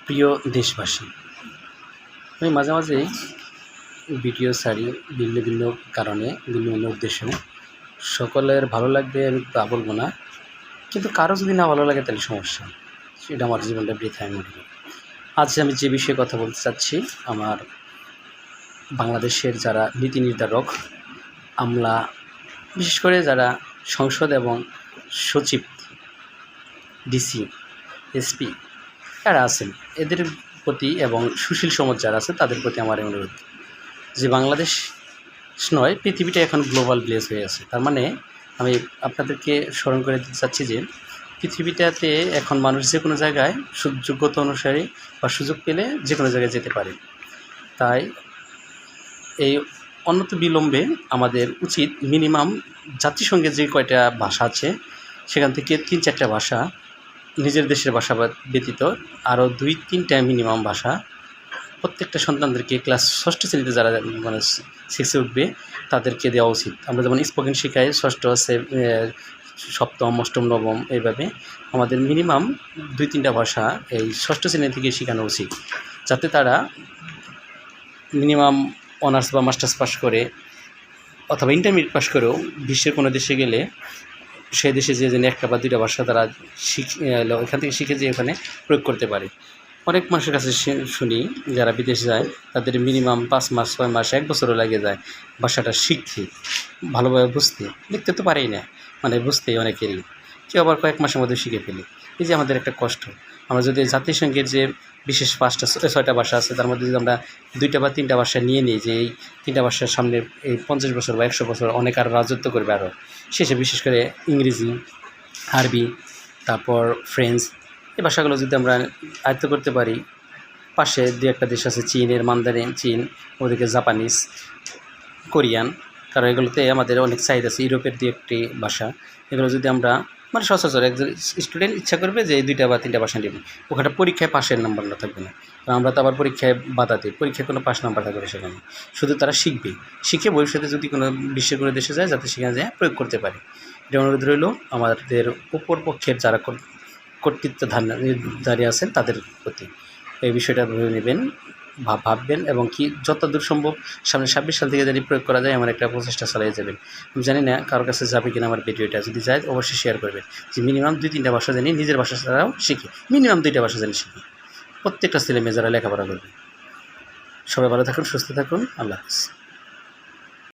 প্রিয় দেশবাসী, আমি মাঝে মাঝে ভিডিও ছাড়ি ভিন্ন ভিন্ন কারণে, ভিন্ন ভিন্ন উদ্দেশ্যে। সকলের ভালো লাগবে আমি তা বলবো না, কিন্তু কারো যদি না ভালো লাগে তাহলে সমস্যা, সেটা আমার জীবনটা বৃথা আমি মনে করি। আজ আমি যে বিষয়ে কথা বলতে চাচ্ছি, আমার বাংলাদেশের যারা নীতি নির্ধারক, আমলা, বিশেষ করে যারা সংসদ এবং সচিব, ডিসি, এসপি যারা আছেন, এদের প্রতি এবং সুশীল সমাজ যারা আছে তাদের প্রতি আমার অনুরোধ যে বাংলাদেশ নয়, পৃথিবীটা এখন গ্লোবাল ভিলেজ হয়ে আছে। তার মানে আমি আপনাদেরকে স্মরণ করে দিতে চাচ্ছি যে পৃথিবীটাতে এখন মানুষ যে কোনো জায়গায় যোগ্যতা অনুসারে বা সুযোগ পেলে যে কোনো জায়গায় যেতে পারে। তাই এই অনন্ত বিলম্বে আমাদের উচিত মিনিমাম জাতিসংঘের যে কয়টা ভাষা আছে সেখান থেকে 3-4টা ভাষা, নিজের দেশের ভাষা ব্যতীত আরও 2-3টা মিনিমাম ভাষা প্রত্যেকটা সন্তানদেরকে ক্লাস 6ষ্ঠ শ্রেণীতে যারা মানে 6-এ উঠবে তাদেরকে দেওয়া উচিত। আমরা যেমন স্পোকেন শেখাই 6ষ্ঠ, 7ম, 8ম, 9ম, এইভাবে আমাদের মিনিমাম 2-3টা ভাষা এই 6ষ্ঠ শ্রেণী থেকে শেখানো উচিত, যাতে তারা মিনিমাম অনার্স বা মাস্টার্স পাস করে অথবা ইন্টারমিডিয়েট পাস করেও বিশ্বের কোনো দেশে গেলে সেই দেশে যে যেন 1টা বা 2টা ভাষা তারা এখান থেকে শিখে যে এখানে প্রয়োগ করতে পারে। অনেক মানুষের কাছে শুনি যারা বিদেশে যায় তাদের মিনিমাম 5 মাস, 6 মাস, 1 বছরও লাগে যায় ভাষাটা শিখতে, ভালোভাবে বুঝতে। লিখতে তো পারেই না, মানে বুঝতেই অনেকেরই, কেউ আবার কয়েক মাসের মধ্যে শিখে ফেলে। এই যে আমাদের একটা কষ্ট। আমরা যদি জাতিসংঘের যে বিশেষ 5টা 6টা ভাষা আছে তার মধ্যে যদি আমরা 2টা বা 3টা ভাষা নিয়ে নিই, যে এই 3টা ভাষার সামনে এই 50 বছর বা 100 বছর অনেক আরও রাজত্ব করবে আরও, শেষে বিশেষ করে ইংরেজি, আরবি, তারপর ফ্রেঞ্চ, এই ভাষাগুলো যদি আমরা আয়ত্ত করতে পারি। পাশে 2-1টা দেশ আছে, চীনের মান্দারিন, চীন, ওদিকে জাপানিজ, কোরিয়ান, কারণ এগুলোতে আমাদের অনেক চাহিদা আছে। ইউরোপের 2-1টি ভাষা, এগুলো যদি আমরা মানে সচরাচর একজন স্টুডেন্ট ইচ্ছা করবে যে এই 2টা বা 3টা ভাষা নেবে, ওখানে পরীক্ষায় পাশের নাম্বার না থাকবে না, কারণ আমরা তো আবার পরীক্ষায় বাধা দিই, পরীক্ষায় কোনো পাস নাম্বার থাকবে না সেখানে। শুধু তারা শিখবে, শিখে ভবিষ্যতে যদি কোনো বিশ্বের কোনো দেশে যায় যাতে সেখানে যায় প্রয়োগ করতে পারে। এটা অনুরোধ রইল আমাদের উপর পক্ষের যারা কর্তৃত্ব দাঁড়িয়ে আছেন তাদের প্রতি। এই বিষয়টা ভেবে নেবেন, ভাববেন, এবং কি যতদূর সম্ভব সামনে 26 সাল থেকে যদি প্রয়োগ করা যায় এমন একটা প্রচেষ্টা চালিয়ে যাবেন। আমি জানি না কারোর কাছে যাবে কিনা আমার ভিডিওটা, যদি যায় অবশ্যই শেয়ার করবেন যে মিনিমাম 2-3টা ভাষা জানি, নিজের ভাষা ছাড়াও শিখি, মিনিমাম 2টা ভাষা জানি শিখি প্রত্যেকটা ছেলে মেয়ে যারা লেখাপড়া করবে। সবাই ভালো থাকুন, সুস্থ থাকুন, আল্লাহ হাফেজ।